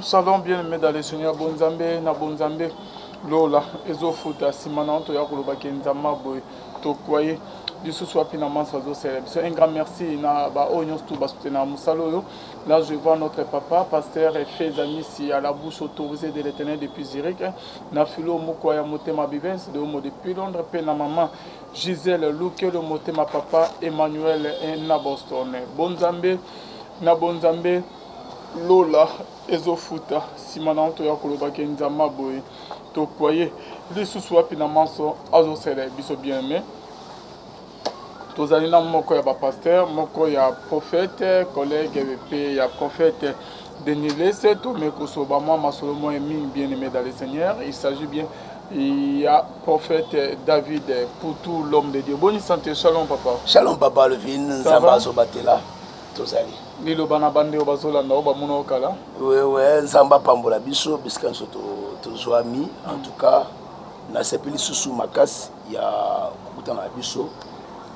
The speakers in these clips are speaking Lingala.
Salon bien aimé dans le Seigneur, Bonzambe, na Bonzambe, Lola, Ezofuta, Simananto, Yakuluba, Kenzama, Boy, Tokwaye, du sous-soit finalement, c'est un grand merci, na ba Onyos tout basutena Moussalo. Là, je vois notre papa, pasteur et fait amis ici à la bouche autorisée de l'éternel depuis Zurich. Na filo Mukwaya Motema Bivens, de Homo depuis Londres, pe na maman Gisèle Luke, le Motema papa Emmanuel et na Boston. Bonzambe, na Bonzambe. Lola Ezofuta Simananto Yakuluba Kenzama Boy Tokwaye lisusu wapi na manso azosele biso bien aimé tozali na moko ya pasteur moko ya prophète collègue pe ya prophète Denis Lesse tomekosoba moi masolo moi bien aimé dans le Seigneur. Il s'agit bien il y a prophète David pour tout l'homme de Dieu. Bonne santé, shalom papa. Shalom papa Levin, Zamba Zobatela, tozali. Lilo bana bande obazola na oba muno kala. Ouais, Zamba pambola biso biskan soto tozwami. En tout cas, na sepeli susu makas ya kutana biso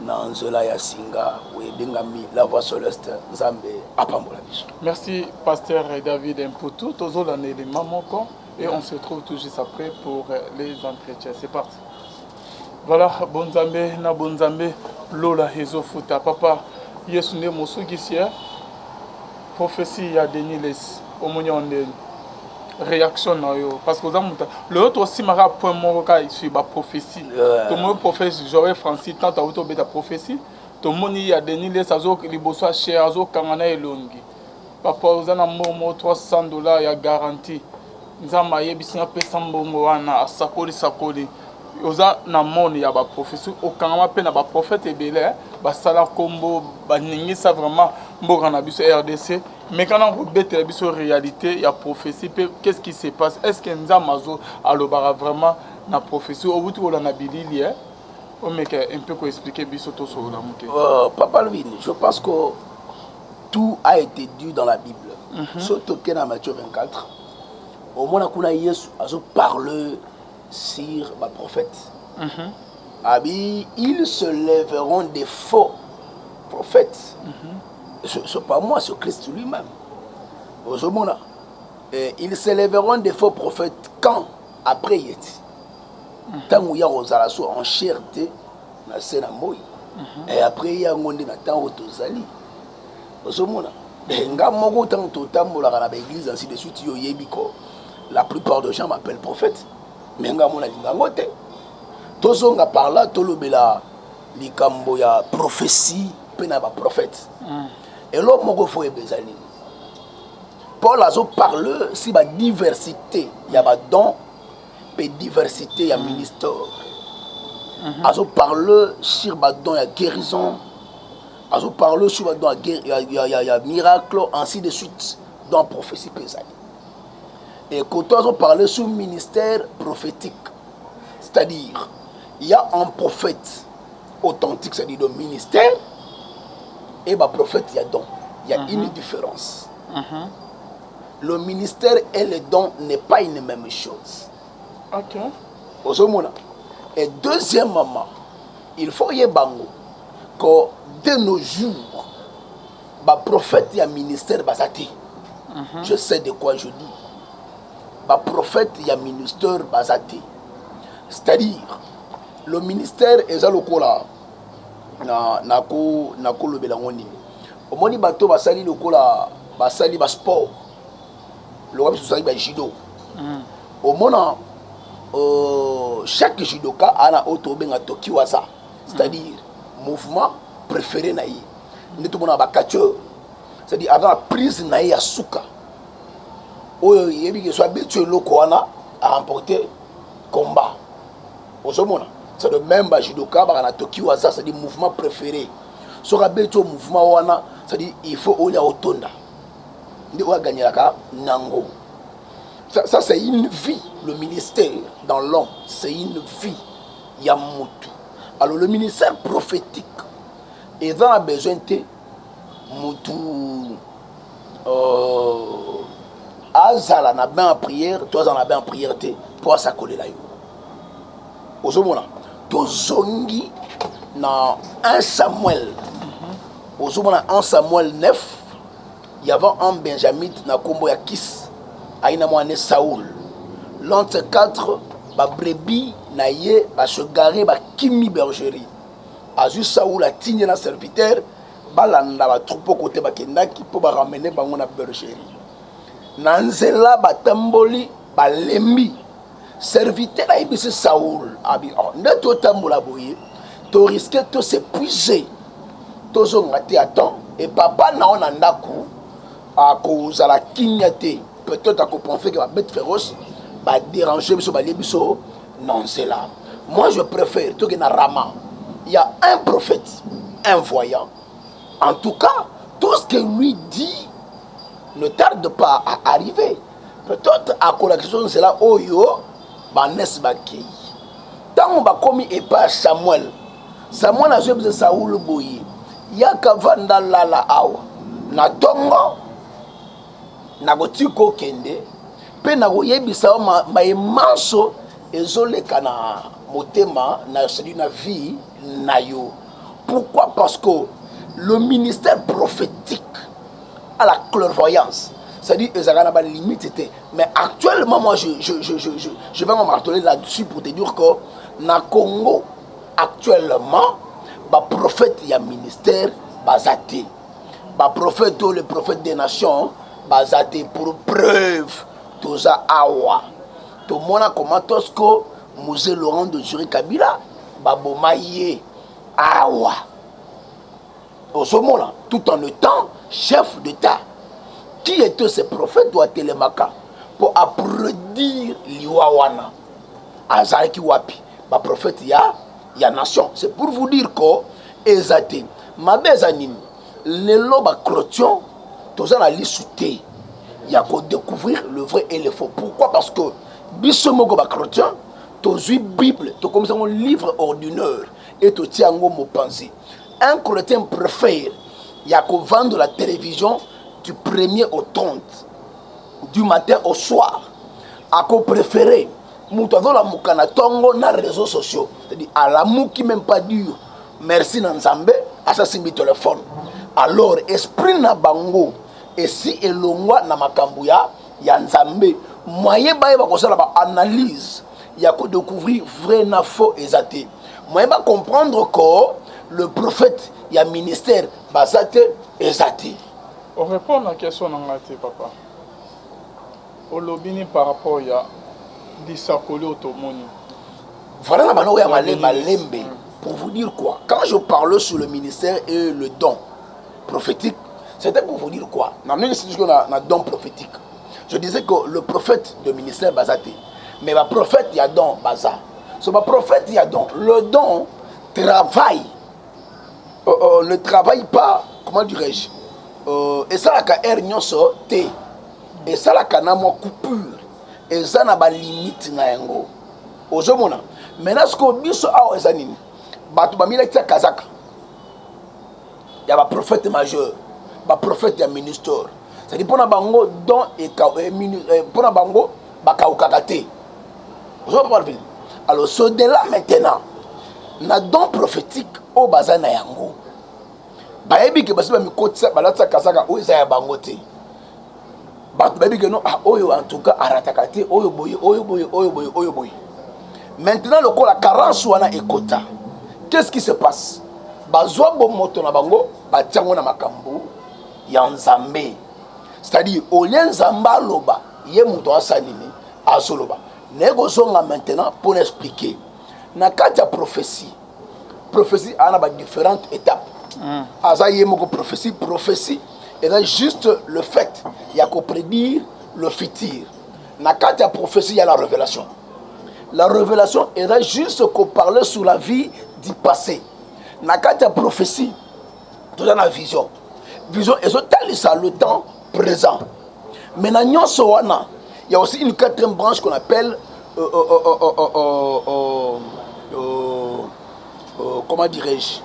na nzola ya singa we bengami la voix céleste Nzambe apambola biso. Merci pasteur David Mputu tozola ne le mamoko et on se retrouve tout juste après pour les entretiens. C'est parti. Voilà, Bonzambe na Bonzambe Lola Ezofuta papa Yesu ne mosugisia. Prophétie à Denis Les au monde réaction parce que le autre aussi m'a point mon cas sur ma prophétie tout mon prophétie j'aurais Francis tant à auto beta prophétie tout mon y a Denis Les azo liboso cher azo kangana elongi papa uzana momo $300 ya garantie nzama yebisina pesa mbongo wana sakoli oza na moni ya ba prophétie okangama pe na ba prophète ebele ba sala kombo ba ningisa vraiment mboka na biso RDC mais quand on rebête la biso réalité il y a prophétie qu'est-ce qui se passe est-ce que nzamazo alobara vraiment na prophétie au bout de la bilili on me un peu quoi expliquer biso to so la muke papa Louis, je pense que tout a été dit dans la Bible surtout que dans Matthieu 24 au moins kuna Yesu azo parle sur ma prophète. Ils se lèveront des faux prophètes. Ce n'est pas moi, c'est Christ lui-même. Ils se lèveront des faux prophètes quand après Yeti. Tant où il y a en cherté, et après il y a un monde dans temps où Tozali. La plupart des gens m'appellent prophète. Mais tozonga par là tolobela likambo ya prophétie pena ba prophète et l'homme moko fo ebezali Paul azo parle si ba diversité ya ba don pe diversité ya ministère azo parle sur ba don ya guérison azo parle sur ba don ya miracle ainsi de suite dans prophétie pesali. Et quand on parle sur le ministère prophétique, c'est-à-dire, il y a un prophète authentique, c'est-à-dire le ministère, et le prophète, il y a don. Il y a une différence. Le ministère et le don n'est pas une même chose. Ok. Et deuxièmement, il faut y bango que de nos jours, le prophète et le ministère, je sais de quoi je dis. Le prophète, il y a ministère basati. C'est-à-dire, le ministère est là na ko lobela ngoni. Au moni bato basali lokola basali ba sport. Le roi basali ba judo. Au mona chaque judoka a auto benga tokiwaza. C'est-à-dire mouvement préféré na yi. Neto mona ba catcheur. C'est-à-dire avant la prise na yi asuka. Il soit habitué à remporter combat. C'est le même judoka à Tokiwaza, c'est le mouvement préféré. Soit habitué au mouvement, c'est-à-dire il faut aller au tonda. Il doit gagner la nango. Ça c'est une vie. Le ministère dans l'homme, c'est une vie. Yamutu. Alors le ministère prophétique, il a besoin de mutu. Azala na bien en prière, toi en as bien en prière pour s'accoler là. Ozomona, tozongi na 1 Samuel. Ozomona 1 Samuel 9, il y avait un Benjamin na kombo ya Kis. aina mwana Saoul. L'un de ces quatre, ba brebis na ye ba se garer ba kimi bergerie. Azu Saoul a tigné na serviteur balanda ba troupeau côté ba kendaki po ba ramener bango na bergerie. Na nzela ba tamboli ba lembi. Serviteur a yebisi Saoul abi nde to tambola boye to risquer to s'épuiser. Tozonga te attend et papa na on andako a cause à la kinyate peut-être à penser que la bête féroce va déranger biso ba lebiso non c'est là. Moi je préfère to que na Rama il y a un prophète, un voyant. En tout cas, tout ce que lui dit ne tarde pas à arriver. Peut-être à la question c'est là oyo ba nes ba ki. Tant on ba commis et pas Samuel. Samuel a joué de Saoul boye. Ya kavanda lala awa na tongo na gotiko kende pe na goyebisa ma emanso ezoleka na motema na celui na vie na yo. Pourquoi? Parce que le ministère prophétique à la clairvoyance, c'est-à-dire ezaka na ba limite était, mais actuellement moi je vais me marteler là-dessus pour te dire que na Congo actuellement ba prophète ya ministère bazate ba prophète le prophète des nations bazate pour preuve toza awa to mona comment tosko Mosé Laurent de Juré Kabila ba bomaye awa au somona tout en étant chef d'état. Qui était ce prophète doit telemaka pour applaudir liwawana azaki wapi ba prophète ya nation. C'est pour vous dire que ezate mabezanini lelo ba crotion toza na lisute ya ko découvrir le vrai et le faux. Pourquoi? Parce que biso moko ba crotion tozui Bible to comme ça un livre ordinaire et to tiango mo pensée. Un chrétien préfère ya ko vendre la télévision du 1er au 30 du matin au soir à ko préférer moutazo la mukana tongo na réseaux sociaux, c'est-à-dire à la mou qui même pas dur merci na nzambe assassin bi téléphone. Alors esprit na bango et si elongwa na makambu ya nzambe moyen ba ba kosala ba analyse ya ko découvrir vrai na faux ezate moyen ba comprendre que le prophète ya ministère basate ezate. On répond à la question de papa. Au lobbying par rapport à l'Issakoli Otomoni. Voilà la manière malembe. Pour vous dire quoi? Quand je parle sur le ministère et le don prophétique, c'était pour vous dire quoi? Dans le don prophétique. Je disais que le prophète de ministère Bazate, mais le prophète il y a don Baza. Ce prophète il y a don. Le don travaille. Ne travaille pas, comment dirais-je? Et ça la ka nyonso te et ça la kana mo coupure et ça na ba limite na yango ozomona maintenant ce que biso awa ezanini batu ba mila tia kazaka ya ba prophète majeur ba prophète ya ministre c'est dit pona bango don et pona bango ba kaukakate ozomona. Alors ce de là maintenant na don prophétique au bazana yango bayebi ke basi ba mikotisa balatsa kasaka oyo za ya bango te bato bayebi ke non oyo en tout cas arataka te oyo boye. Maintenant le ko la carence wana ekota, qu'est-ce qui se passe? Bazwa bo moto na bango batiango na makambu ya nzambe, c'est-à-dire au lien nzamba loba ye muto asanini asoloba nego zonga. Maintenant pour expliquer na kati ya prophétie ana ba différentes étapes. Azaye moko prophétie et là juste le fait il y a qu'à prédire le futur. Na kati ya prophétie il y a la révélation. La révélation est là juste qu'on parle sur la vie du passé. Na kati ya prophétie tout dans la vision et ça le temps présent. Mais na nyonso wana il y a aussi une quatrième branche qu'on appelle comment dirais-je,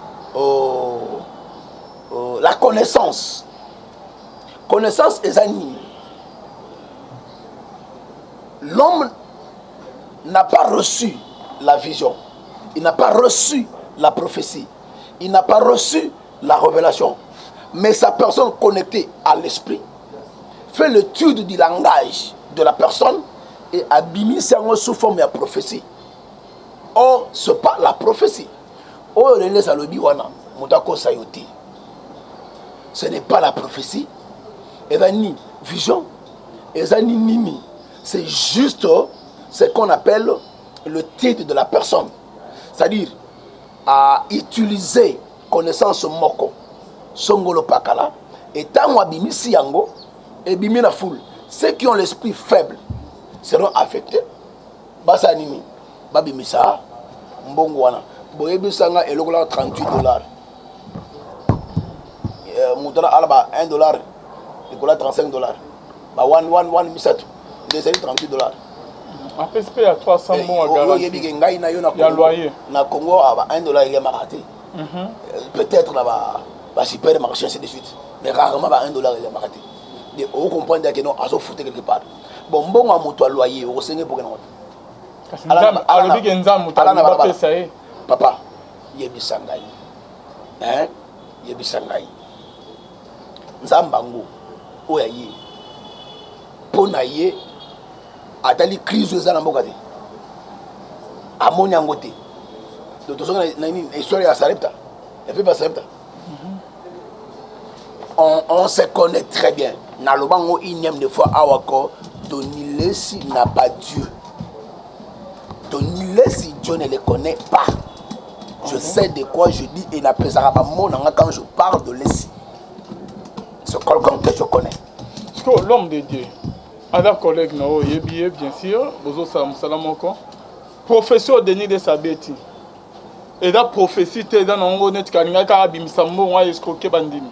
la connaissance. Connaissance est animée. L'homme n'a pas reçu la vision, il n'a pas reçu la prophétie, il n'a pas reçu la révélation, mais sa personne connectée à l'esprit fait l'étude du langage de la personne et abimisi yango sous forme de prophétie. Or, ce n'est pas la prophétie. Oh, ce n'est pas la prophétie. Et ni vision. Et ni nini. C'est juste ce qu'on appelle le titre de la personne. C'est-à-dire à utiliser connaissance moko. Songolo pakala. Et tant abimisi yango. Et bimi la foule. Ceux qui ont l'esprit faible seront affectés. Basa nini. Babimisa. Mbongo wana. Boyebi sanga elokola $38. Moutana alaba $1. Elokola $35. Ba one misatu. C'est $38. Après c'est à 300 bons à garantie. Oyebi ngai na yo na Congo. Loyer. Na Congo aba $1 il est maraté. Peut-être là ba supermarché ainsi de suite. Mais rarement ba $1 il est maraté. Et on comprend que non azo foutre quelque part. Bon mbongo a moto loyer au senge pour que non. Papa, yebisa ngai. Hein? Yebisa ngai. Nzambango oya ye. Pona ye atali crise za na mboka te. Amoni yango te. Donc tozo na une histoire ya Sarepta. Elle fait pas Sarepta. On se connaît très bien. Na lobango inyem de fois awako Tonilesi n'a pas Dieu. Tonilesi Dieu ne le connaît pas. Je sais de quoi je dis et n'appréciera pas mon nom quand je parle de Lessi. C'est quelqu'un que je connais. Parce que l'homme de Dieu, avec collègue Nao Yebiye, bien sûr, Bozo Salamoko, professeur Denis de Sabeti. Et la prophétie, t'es dans un net Kanaka Abimsambo, on a escroqué Bandini.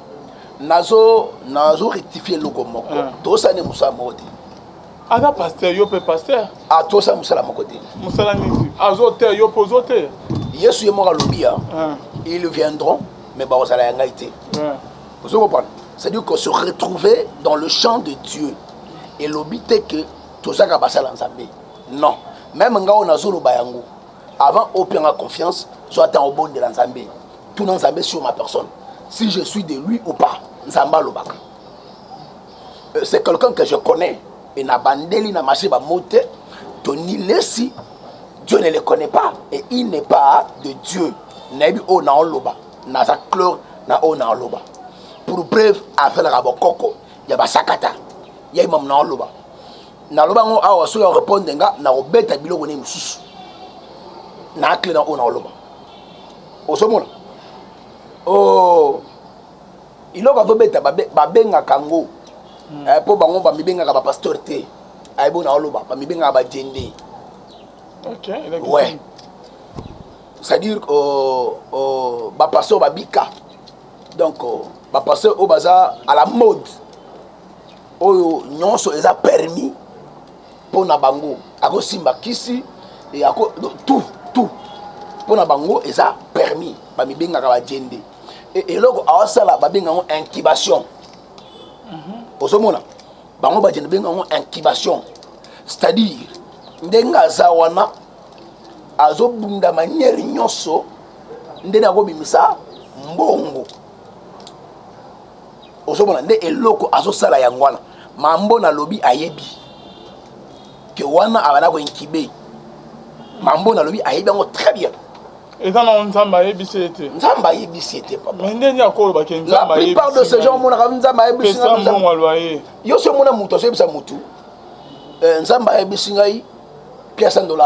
Nazo rectifier le Gomoko. Tout ça n'est pas mode. Ada pasteur, yo pe pasteur. Ah, tout ça, Moussa la côté. Moussa la nisi. Azote, yo pozote. Yesu yemora lobia. Ils viendront, mais bah, ça l'a été. Vous comprenez? C'est-à-dire qu'on se retrouver dans le champ de Dieu. Et l'obité que tout ça va passer l'ensemble. Non. Même quand on a zolo bayango, avant aucune confiance, soit en bon de l'ensemble. Tout l'ensemble sur ma personne. Si je suis de lui ou pas, Nzamba Lobaka. C'est quelqu'un que je connais. Et na bandeli na marché ba moté Tony Lessi, Dieu ne le connaît pas et il n'est pas de Dieu. Nebi o na loba na sa clore na o na loba. Pour preuve affaire la bokoko ya ba sakata ya imam na loba. Na loba ngo awa so ya répondre nga na obeta biloko ne mususu. Na clé na o na loba. O so mona. Oh iloko to beta ba benga kango. Pour bango ba mibenga ba pasteur te ay bona oloba ba mibenga ba jende. OK, ouais, c'est-à-dire ba pasteur ba bika. Donc ba pasteur au baza à la mode oyo nyonso eza permis pour na bango ako simba kisi et ako tout pour na bango eza permis ba mibenga ba jende et loko awasala ba benga incubation. Osomona bango ba jende benga incubation, c'est-à-dire ndenga zawana azobunda manière nyonso ndena ko bimisa mbongo. Osomona nde eloko azosala yangwana mambo na lobi ayebi ke wana abana ko incuber mambo na lobi ayebi ngo très bien. Et dans le Nzamba Ebisete. Nzamba Ebisete, papa. La plupart de ces gens, mon Nzamba Ebisete. Yo se mona muto, se bisa mutu. Nzamba Ebisete, pièce $100.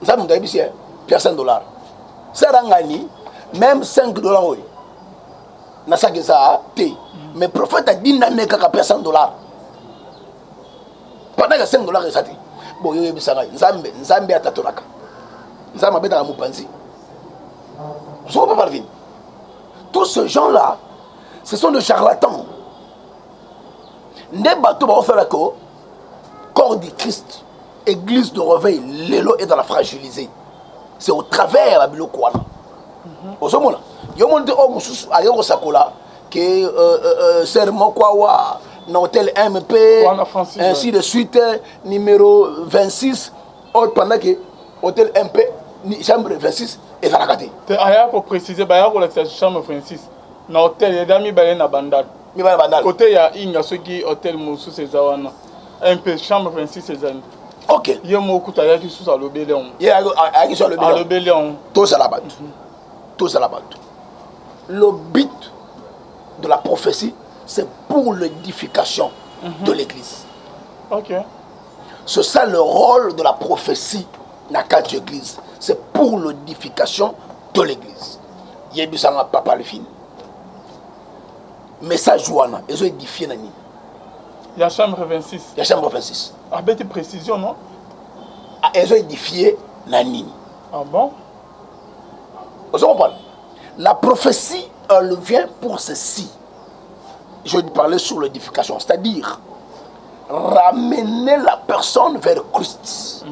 Nzamba Ebisete, pièce $100. C'est rangani, même $5. Oui. Nasa que ça, té. Mais prophète a dit n'a qu'à pièce $100. Pendant que $5 est ça. Bon, yo Ebisete, Nzamba atatonaka. Tous ces gens-là, ce sont des charlatans. Des bateaux vont faire le corps du Christ, église de réveil, l'élo est dans la fragiliser. C'est au travers de la Kouana. Au ce moment-là, il y a un monde que serment quoi, hôtel MP, ainsi de suite, numéro 26, pendant que hôtel MP, chambre 26 et ça la gâté. Il faut préciser, il y a la chambre 26. Dans l'hôtel, il y a des amis na bandal. Côté il y a Inga ceux qui hôtel Moussou Cézawana. Un peu chambre 26 Cézanne. Ok. Il y a beaucoup de qui sont à l'obéléon. Il y a qui sont à l'obéléon. Tous à la batte. Tous à la batte. Le but de la prophétie, c'est pour l'édification de l'église. Ok. C'est ça le rôle de la prophétie dans quatre églises. C'est pour l'édification de l'église. Il y a du sang à papa le film. Message Joana, ils ont édifié Nani. Il y a chambre 26. Il y a chambre 26. Ah ben, précision, non? Ils ont édifié Nani. Ah bon? Vous comprenez? La prophétie, elle vient pour ceci. Je vais parler sur l'édification, c'est-à-dire ramener la personne vers Christ,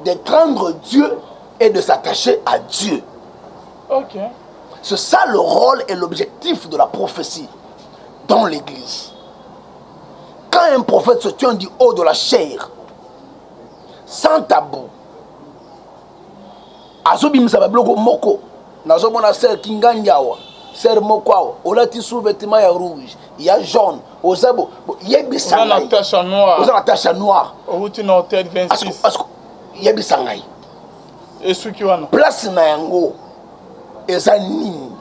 d'étreindre Dieu et de s'attacher à Dieu. Ok. C'est ça le rôle et l'objectif de la prophétie dans l'église. Quand un prophète se tient du haut de la chair, sans tabou, azobimisa babloko moko, nazomona sœur Kinganyawa, sœur Mokwawa, olati sous-vêtement ya rouge, il y a jaune, ozabo, yebisa ngai. Oza na tache noire. Oza na tache noire. Outi na hôtel 26. Yebisa ngai. Et ceux qui wana. Place na yango eza nini?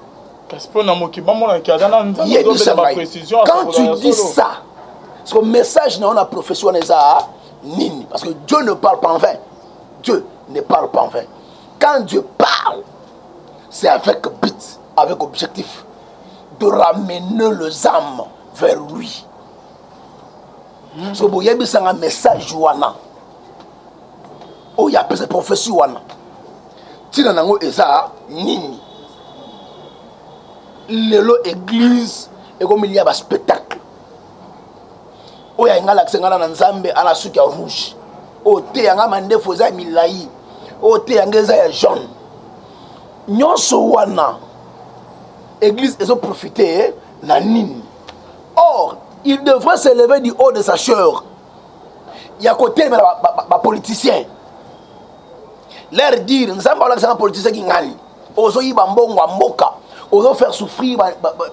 Kasi pona mokiba mona ki adana nzambe Yebisa ba ngai. précision. Quand tu dis ça, ce message na la profession eza nini? Parce que Dieu ne parle pas en vain. Dieu ne parle pas en vain. Quand Dieu parle, c'est avec but, avec objectif de ramener les âmes vers lui. Parce que il y a un message wana. Oh, il y a cette prophétie wana. Tina nango eza nini? Lelo église et comme il y a un spectacle. Oh, il y a un galaxie na nzambe ana suki rouge. Oh, te yanga mande foza milai. Oh, te yanga za jaune. Nyonso wana église ils ont profité na nini. Or il devrait se lever du haut de sa chair. Il y a côté mais les politiciens leur dire nous sommes pas un politicien qui gagne ozo yiba mbongo mboka ozo faire souffrir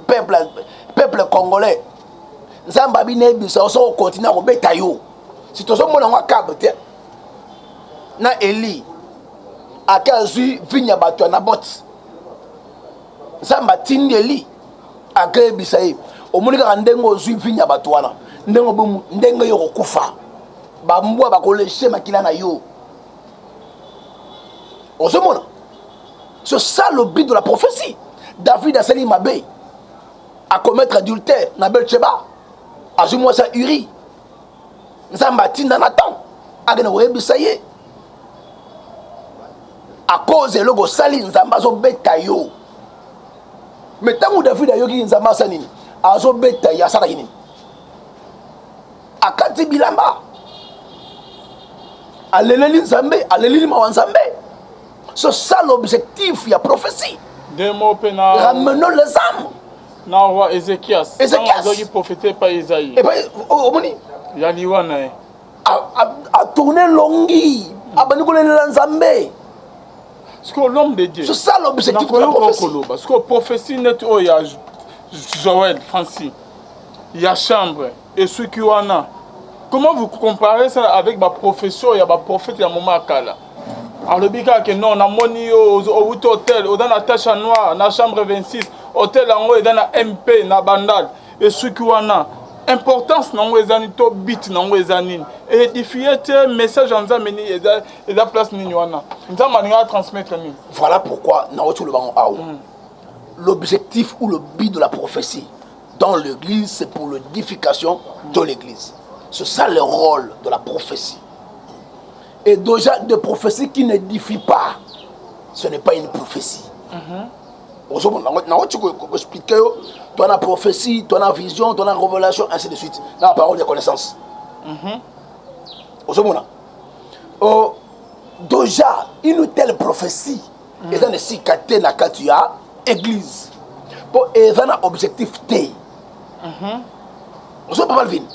peuple congolais nzamba bine bisa ozo continuer ko beta yo si tozo mona ngwa kabte na Eli akazu vinya bato na bot nzamba tindeli akebisa ye omoni kaka ndenge ozwi vinya bato wana ndenge yo kokufa bambwa bakoleshe makila na yo ozomona. C'est ça le but de la prophétie. David a sali Mabé à commettre adultère na Belcheba azwi mwasa Uri nzamba tinda Nathan agena koyebisa ye à cause eloko sali nzamba azobeta yo. Mais tant que David ayoki nzamba asa nini azobeta ye asalaki nini akati bilamba aleleli nzambe aleleli mawa nzambe. C'est ça l'objectif de la prophétie. Ramenons les âmes. Na roi Ézéchias. Ézéchias. Il prophétisait pas Isaïe. Et bien, Omoni. Il y a l'Iwana. A tourné longi. A banikoulé l'anzambe. Parce que l'homme de Dieu. C'est ça l'objectif de la prophétie. Parce que la prophétie n'est pas il y a Joël, Francis. Il y a chambre. Et ceux qui en a. Comment vous comparez ça avec ma profession? Il y a ma prophète, il y a mon makala. Alors le bika que non, on a moni au hôtel, dans la tache noire, dans la chambre 26, hôtel en haut, dans la MP, dans la bandade. Et ceux qui ont importance dans les années, top bit dans les années. Et édifier un message en zameni et la place niniwana. Nous avons transmettre. Voilà pourquoi l'objectif ou le but de la prophétie dans l'église, c'est pour l'édification de l'église. C'est ça le rôle de la prophétie. Et déjà, des prophéties qui n'édifient pas, ce n'est pas une prophétie. Tu peux expliquer, tu as la prophétie, tu as la vision, tu as la révélation, ainsi de suite. Dans la parole de connaissance. Déjà, une telle prophétie, et dans le cicaté, quand tu as église, pour et dans l'objectif T. On ne peut pas le vivre.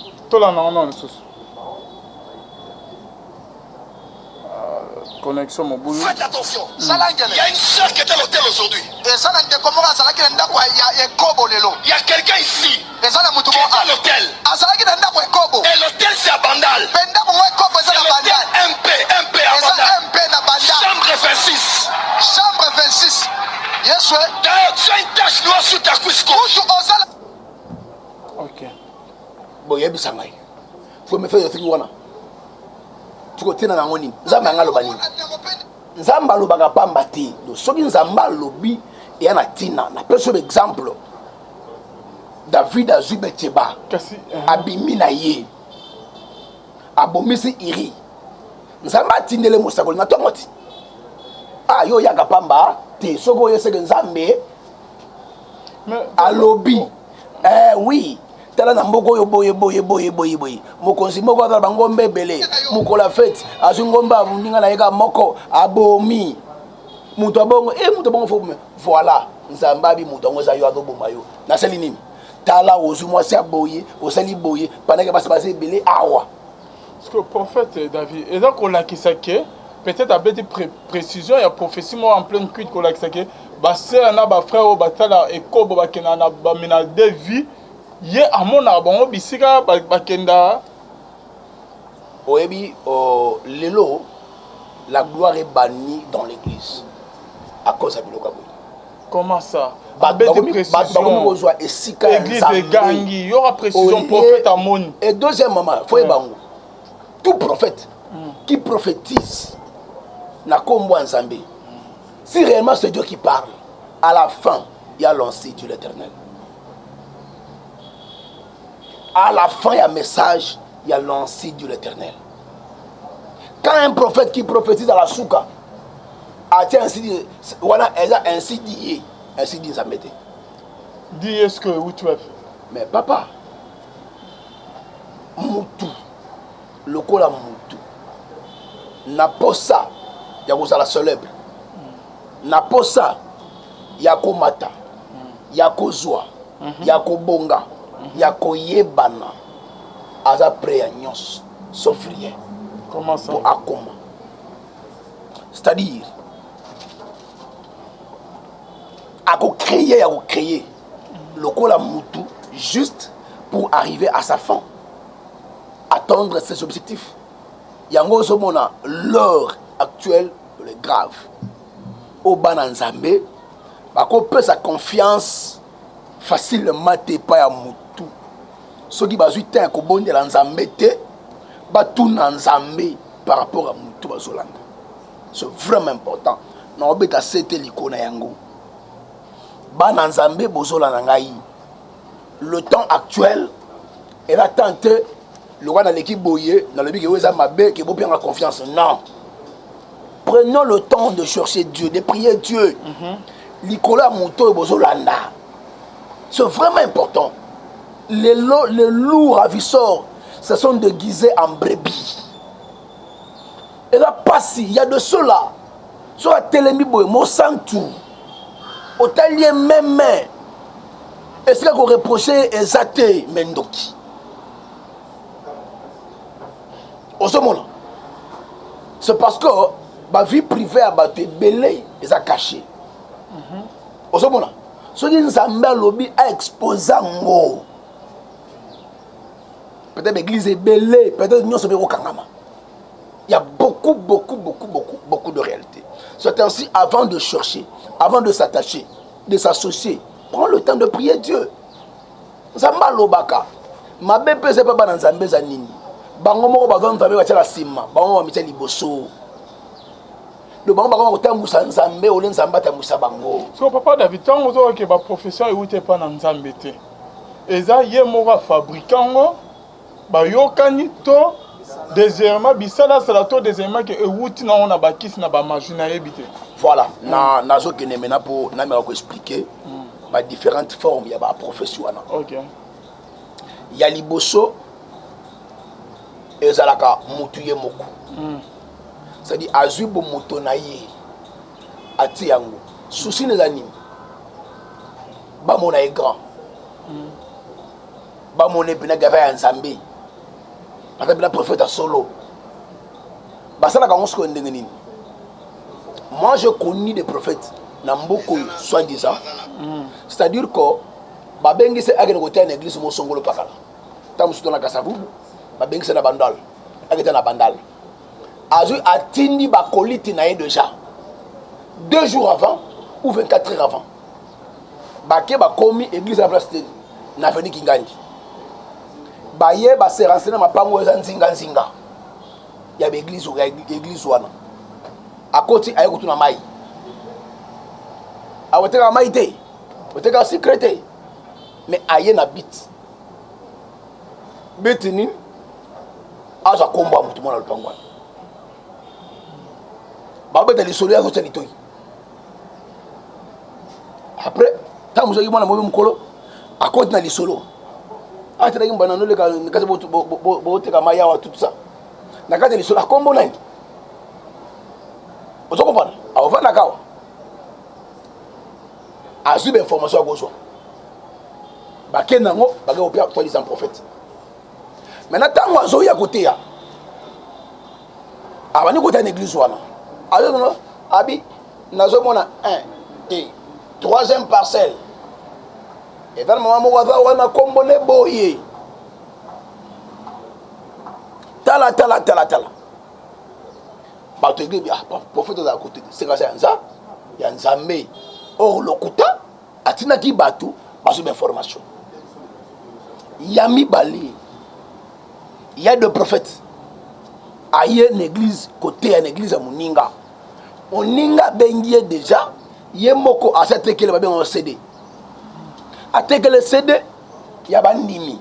Connexion mon boulot. Faites attention. Il y a une soeur qui est à l'hôtel aujourd'hui. Et ça n'a pas commencé à azalaki na ndako ya ekobo lelo. Il y a quelqu'un ici Ezala mutu qui mo est dans l'hôtel. azalaki na ndako ekobo. Et l'hôtel c'est à Bandal. Penda mo ekobo C'est ezala l'hôtel Bandal. MP à Eza Bandal. MP na Bandal. Chambre 26. Chambre 26. Yes ouais. D'ailleurs, tu as une tache noire sur ta couche gauche. Mutu ozala. Ok. Bon yebisa ngai. Faut me faire le truc wana. Tu kotina na ngoni. Nzamba ngalo bani. Nzamba lobaka pamba te. Soki nzamba lobi et na tina na peso exemple. David Azubeteba abimi na ye abomisi iri nzamba tindele musakoli na tomoti yo yaka pamba te soko yeseke nzambe alobi oui tala na mboko yo boye mokonzi moko azala bangombe ebele mokola fete azwi ngombe aninga na yeka moko abomi mutu abongo mutu abongo fo voilà nzambe abi mutu yango eza yo azoboma yo nasali nini tala ozwi mwasi aboye osali boye pendant basi basi ebele awa. Parce que le prophète David, et donc on l'a qui s'est peut-être avec des précisions, il y a prophétie moi en pleine cuite qu'on l'a qui s'est bah c'est un abat frère au batala et kobo bah qui n'a pas mina deux vies, y a mon abon bisika bah kenda. Oebi lelo la gloire est bannie dans l'église à cause de l'okabo. Comment ça? Église est gagnée, il y aura précision prophète à mon. Et deuxièmement, faut bango. Tout prophète qui prophétise n'a combo ensemble. Si réellement c'est Dieu qui parle, à la fin, il y a l'Institut de l'Éternel. À la fin, il y a un message, il y a l'Institut de l'Éternel. Quand un prophète qui prophétise à la souka, ainsi dit, ça m'était. Dis est-ce que où tu es? Mais papa, Moutou, le col à Moutou, n'a pas ça, il y a la célèbre. N'a pas ça, il y a Komata, il y a Kozwa, il y a Kobonga, il y a Koyebana, Aza Préagnos, sauf rien. Comment ça? Pour Akoma. C'est-à-dire, à créer le col à Moutou juste pour arriver à sa fin, atteindre ses objectifs. Yango Somona, l'heure actuelle est grave. Au Bananzambe, on peut sa confiance facilement pas à Moutou. Ce qui va suite à Kobon de l'Anzambe, va tout Nanzambe par rapport à Moutou Bazolanda. C'est vraiment important. Non, on peut c'était l'icône Yango. Bananzambe Bozolanda ngai. Le temps actuel, elle a tenté le roi dans l'équipe boyé, dans le but que vous bien la confiance. Non. Prenons le temps de chercher Dieu, de prier Dieu. Nicolas Mouto et Bozolanda. C'est vraiment important. Les loups ravisseurs se sont déguisés en brebis. Et là, il y a de cela. Sur la télémie, moi, sans tout. Au talier même. Est-ce qu'on reprochait Ezate Mendoki? Au ce moment, c'est parce que ma vie privée a battu belé et ça caché. Au ce moment, ce qui nous a lobby a exposé un mot. Peut-être l'église est belée, peut-être nous sommes au Kangama. Il y a beaucoup de réalités. C'est ainsi, avant de chercher, avant de s'attacher, de s'associer, prends le temps de prier Dieu. Zamba lobaka. Ma bébé c'est pas dans Zambé zanini. Bango moko bazon tabe ba tela sima. Bango ba miteli boso. Le bango bango ko tambusa Nzambe ole Nzamba tambusa bango. So papa David tango zo ke ba professeur euté pas na Nzambe te. Eza ye moko fabrikango ba yokani to deuxièmement bisala sala to deuxièmement que euti na on a bakisi na ba majuna ebité. Voilà, na zo kene mena pour na me ko expliquer ba différentes formes ya ba profession wana. OK. Ya liboso ezalaka mutu ye moko. C'est-à-dire azui bo moto na ye ati yango. Souci ne zanimi. Ba mona est grand. Ba mona pena gava ya Nzambe. Parce que le prophète a solo. Ba sala ka onsko ndenge nini. Moi je connais des prophètes na mboko soi-disant C'est-à-dire que babengi se agene côté en église mo songolo pakala tamu suto na kasabubu babengi se na bandal ageta na bandal azu atindi bakoliti na ye déjà 2 jours avant ou 24 heures avant bake bakomi église la place na veni Kingandi baye ba se renseigner mapango eza nzinga nzinga ya église wana akoti aye kutuna mai aweteka mai te oteka secret mais aye na bit ni aza komba mutu mona lupangwa babeta lisolo ya kotsa litoi après tamu zo yimona mobe mukolo akoti na lisolo ati ngi mbana nole ka kaze bo teka maya wa tout ça na kaze lisolo akombo nani ozo comprendre aova na kawa azu be information akozwa bakenango bake opia toi disant prophète maintenant tango azo ya côté ya abani côté na église wana azo no abi nazo mona 1 2 3e parcelle et dans moment mo waza wana kombo ne boye tala bato église prophète za côté c'est ka ça ya nzambe or lokuta atina ki bato bazo d'information yami bali il y a deux prophètes aye une église côté une église à Moninga oninga bengie déjà ye moko asatekele ba bengo CD atekele CD ya bandimi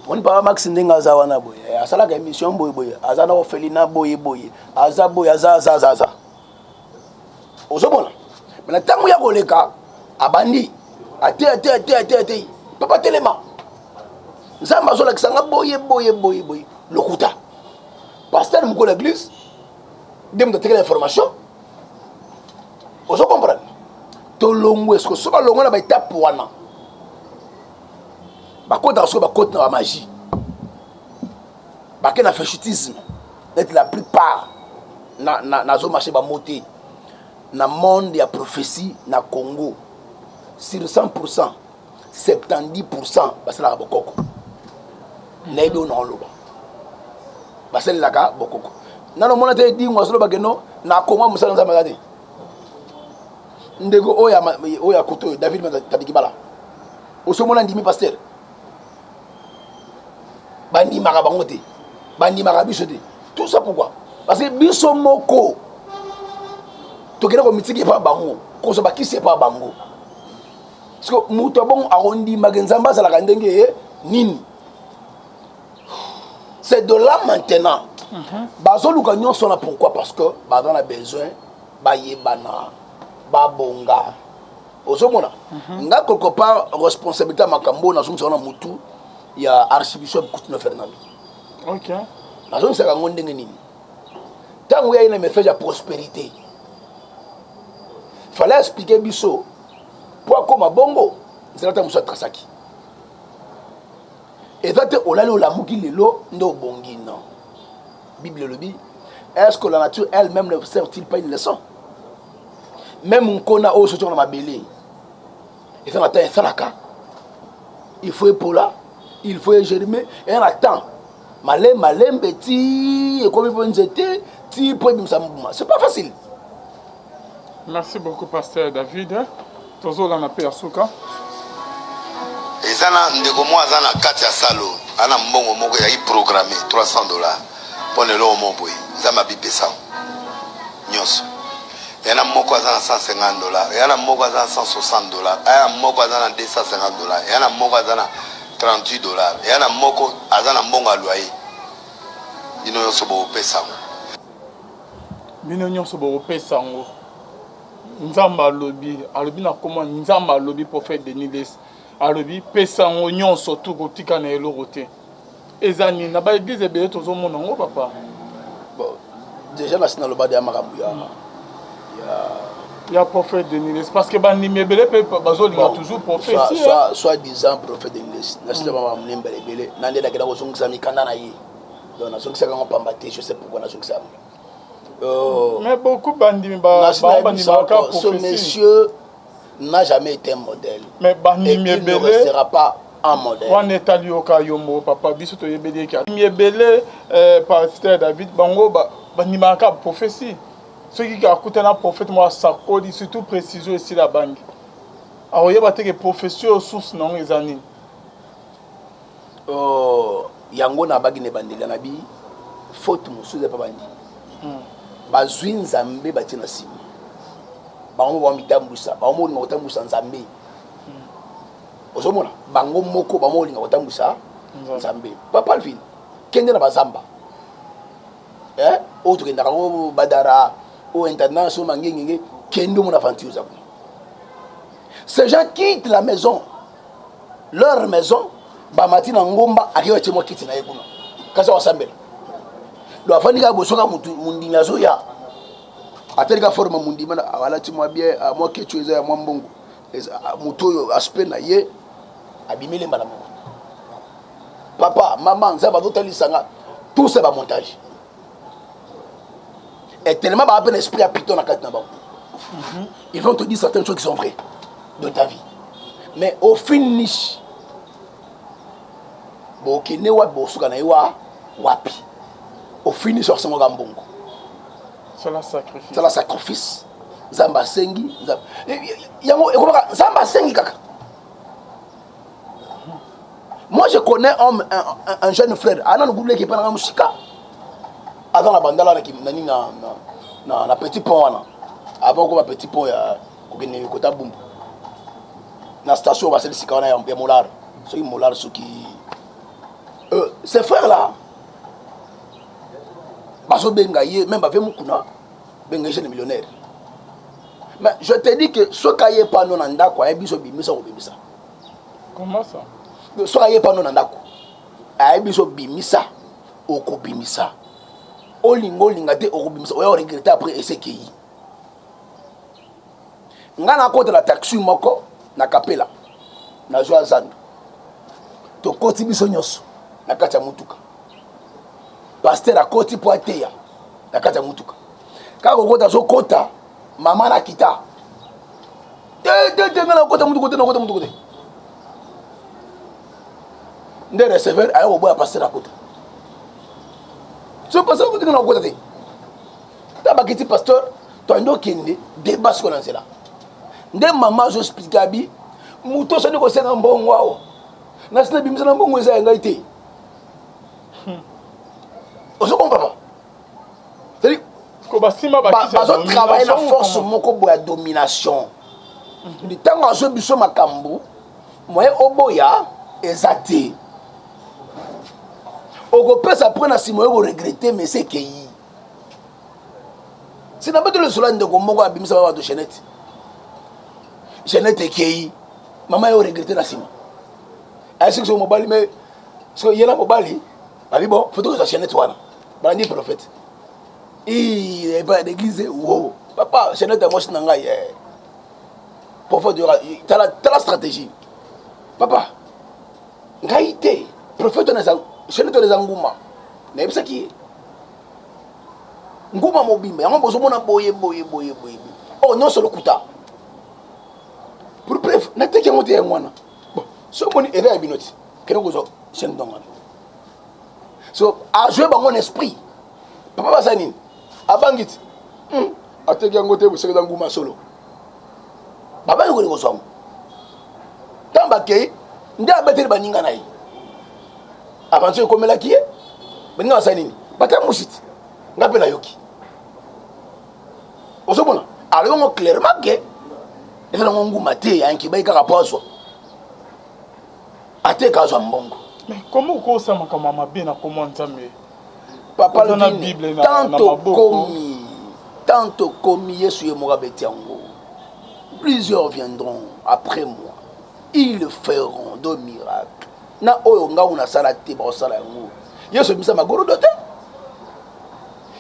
on pa Max Ndenga za wana boye asala ka émission boye azana ofelina boye aza boye aza ozobona mais tango ya koleka abandi ate papa telema nzamba zola kisanga boye lokuta pasteur mko l'église dem de telle information ozo comprendre to longo est-ce que so ba longo na ba étape wana ba kota so ba kota na magie ba na fétichisme d'être la plupart na zo marché ba moté na monde ya prophétie na Congo sur 100% 70% basala bokoko na ebe na oloba basala ka bokoko nano mona te di ngwa solo bageno na Congo musala nzamba ngati ndego oya koto David Tabikibala osomona ndimi pasteur bandi maka bango te bandi maka biso te tout ça pourquoi parce que biso moko tokena ko mitiki pa bango ko so bakisi pa bango parce que muto bon arondi magenzamba sala kandenge nini c'est de là maintenant bazoluka nyonso na pourquoi parce que bazana a besoin bayebana babonga ozomona nga quelque part responsabilité makambo na zumsa na mutu ya archbishop Coutinho Fernando OK na zumsa ka ngondenge nini tango ya ina message ya prospérité fallait expliquer biso pour comme bongo c'est là musa trasaki et ça te olali olamuki lelo ndo bongi non Bible le dit est-ce que la nature elle-même ne sert-il pas une leçon même on connaît au soutien de ma belé et ça n'atteint ça la cas il faut épaula il faut germer et on attend malem petit et comme il faut une jeter ti pour c'est pas facile. Merci beaucoup pasteur David tozo la na pe asuka ezana ndeko mo azana kati ya salo ana mbongo moko ya programmé $300 pour le lomo boy zama bipesa nyoso yana moko azana $150 yana moko azana $160 yana moko azana $250 yana moko azana $38 yana moko azana mbongo alwaye bino nyonso bo pesa bino nyonso bo pesa ngo nzamba alobi na comment nzamba alobi prophète Denis alobi pesa ngo nyonso tout kotika na eloko te ezani na ba église ebele tozomona ngo papa bon déjà na sina loba de makambu ya prophète Denis parce que bandimi ebele pe bazolinga toujours prophète soit disant prophète Denis na sina ba mlembele ebele na ndela kila kozongisa mikanda na ye donc na zongisa ka pamba te je sais pourquoi na zongisa mais beaucoup bandimi ce monsieur n'a jamais été un modèle. Mais et il ne restera pas un modèle. On est allé au Kayomo, papa, bisoto yebele ka. Yebele, pasteur David, bango, banimaka prophétie. Ceux qui ont écouté un prophète, moi, Sarkozy, surtout précision ici la banque. Alors, il y a des professions sources non les années. Oh, yango na bagi ne bandela na bi, faute musuze pa bandi. Bazwi nzambe bati na sima. Bango ba mitambusa, bango mo mitambusa nzambe. Ozomona, bango moko ba mo linga mitambusa nzambe. Papa Alvin, kende na bazamba. Autre kende na badara, au intendant so mangenge, kende mo na aventure za. Ces gens quittent la maison, leur maison, bamati na ngomba akiwa chemo kiti na yekuna. Kasa wasambela. Do afandika bosoka mundinga zo ya. Atelika forma mundima na wala timwa bien a moi que tu es ya mwambongo. Mutoyo aspect na ye abimile mbala moko. Papa, maman, ça va d'autres lisanga. Tout ça va montage. Et tellement ba appel esprit à piton na kat na ba. Ils vont te dire certaines choses qui sont vraies de ta vie. Mais au finish bo kene wa bosuka na iwa wapi. Au finish sur son gambongo. C'est la sacrifice. C'est la sacrifice. Zamba sengi, yango ekomaka zamba sengi kaka. Moi je connais un jeune frère, ana ngubule qui parle musika. Avant la bandala na petit pont wana. Avant ko petit pont ya kokene kota bumbu. Na station basel sikana ya molar. So i molar soki ces frères là baso benga ye même avec mukuna benga jeune millionnaire. Mais je te dis que ce cahier pas non anda quoi biso bimisa ko bimisa. Comment ça? Ce cahier pas non anda ko. Ay biso bimisa o ko bimisa. Olingo lingate o ko bimisa o regretter après ECKI. Ngana ko de la taxi moko na kapela. Na joa zandu. To koti biso nyoso na kati ya mutuka. Pasteur akoti po ateya na kati ya mutuka. Kako kota so kota mama na kita. Ngana kota mutuka. Nde receveur ayo boya pasteur akota. So pasteur ko ngana kota te. Ta bakiti pasteur to ndo kende débat ko lancela. Nde mama zo expliquer bi muto so ndiko senga mbongo wao. Na sina bimisa na mbongo eza ngai te. Ozo comprends? C'est-à-dire bazo travailler na force moko boya domination. Ndi tango azo biso makambu moye oboya ezate. Oko pesa prena si moye ko regretter mais c'est qui. C'est na beto le sola ndeko moko abimisa ba to Jeanette. Jeanette qui maman yo regretter na sima. Est-ce que c'est mobile mais so yela mobile babi bon photo de Jeanette wana. Bandi prophète. Il est pas d'église. Wow. Papa, je n'ai pas de nanga hier. Parfois, tu as la stratégie. Papa, ngaïté. Prophète, je n'ai pas de ngouma. Mais c'est qui? Ngouma mobimba. Yango bozo mona boye. Oh non, c'est le kuta. Pour bref, n'a pas qu'à monter un moine. Bon, ce qu'on est à binoti. Qu'est-ce que vous avez? C'est un don. So, à jouer dans mon esprit. Papa Bassani, abangit. Ateki yangote vous serez dans Gouma solo. Papa yoko ko somo. Tamba ke, nda beteli baninga nayi. Avancer comme la qui est. Baninga Bassani, bata musiti. Ngapela yoki. Osomona, alors clairement que et là on Gouma te yanki baika kaposo. Ateka zo mbongo. Mais comment vous ça ma maman bien comment Nzambe? Papa le Bible tanto commis Yesu yemora betiango. Plusieurs viendront après moi. Ils feront de miracles. Na oyo nga una sala te ba sala yango. Yesu misa magoro dote.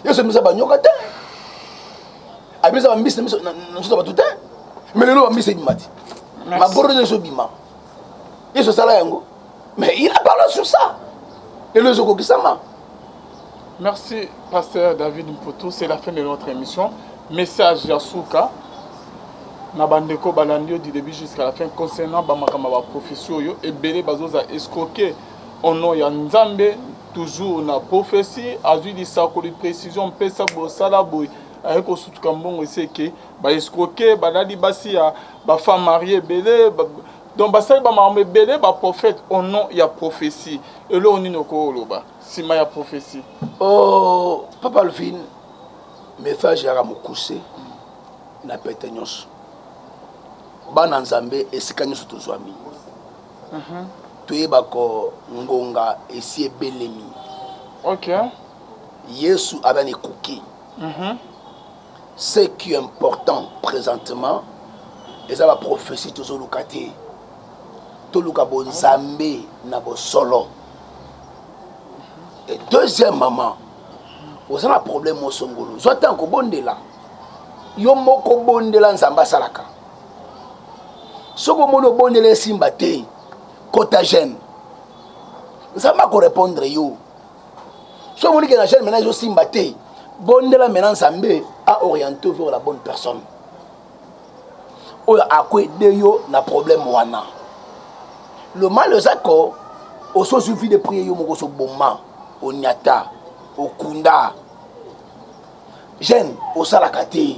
Yesu misa banyoka te. Abisa ba mbisa miso na nsuta ba tuté. Mais lelo ba mbisa bimati. Magoro de Yesu bima. Yesu sala yango. Mais il a parlé sur ça. Et le Zoko Kisama. Merci, pasteur David Mputu. C'est la fin de notre émission. Message Yasuka. na bandeko balandi du début jusqu'à la fin concernant bamakamba ba profession yo ebele bazoza escroquer au nom ya Nzambe toujours na prophétie azui di sakoli précision pesa bo sala boy avec osutuka mbongo eseke ba escroquer baladi basi ya ba femme mariée ebele donc basali bamambo ebele ba prophète au nom ya prophétie elo oni noko loba sima ya prophétie. Oh papa Alvin message ya mokuse na pete nyonso bana Nzambe esika nyonso tozwami toyeba ko ngonga esi ebelemi. OK, Yesu abani kuki. Ce qui est important présentement et ça la prophétie tozoluka te toluka bo Nzambe na bo solo. Et deuxièmement vous avez un problème au songolo zotan ko bondela yo moko bondela Nzamba salaka soko mono bondela simba te kota jeune Nzamba ko répondre yo so moni que na jeune maintenant yo simba te bondela maintenant Nzambe a orienté vers la bonne personne oyo akwede yo na problème wana le mal ezako oso suffit de prier yo moko so boma onyata okunda jeune osalaka te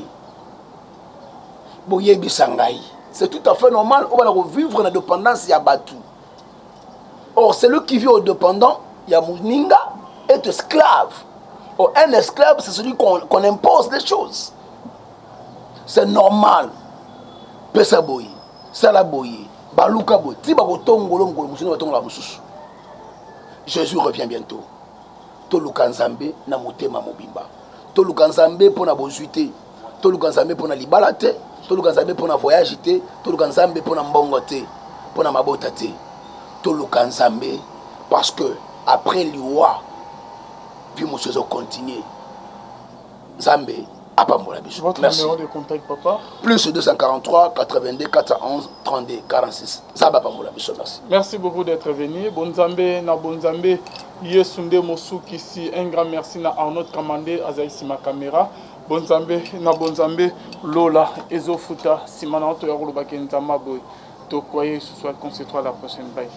boyebisa ngai c'est tout à fait normal on va vivre na dépendance ya batu. Or celui qui vit au dépendant ya muninga est esclave. Or un esclave c'est celui qu'on impose des choses. C'est normal. Pesa boyi, sala boyi, baluka boyi, ti ba kotongolo ngolo musuni batongola mususu. Jésus revient bientôt. Toluka Nzambe na motema mobimba. Toluka Nzambe pona bozuite, toluka Nzambe pona libala te, toluka Nzambe pona voyage te, toluka Nzambe pona mbongo te, pona mabota te. Toluka Nzambe parce que après loi, puis monsieur continuer. Nzambe apambola biso. Votre numéro de contact papa? Plus 243 82 411 32 46. Nzambe apambola biso, merci. Merci beaucoup d'être venu. Bonzambe na bonzambe Yesunde Mosuki ici. Un grand merci na Arnaud Kamande Azaïsi ma caméra. Bonzambe na bonzambe Lola Ezofuta Simana to ya Nzamba boy. To croyez ce soir qu'on se retrouve à la prochaine. Bye.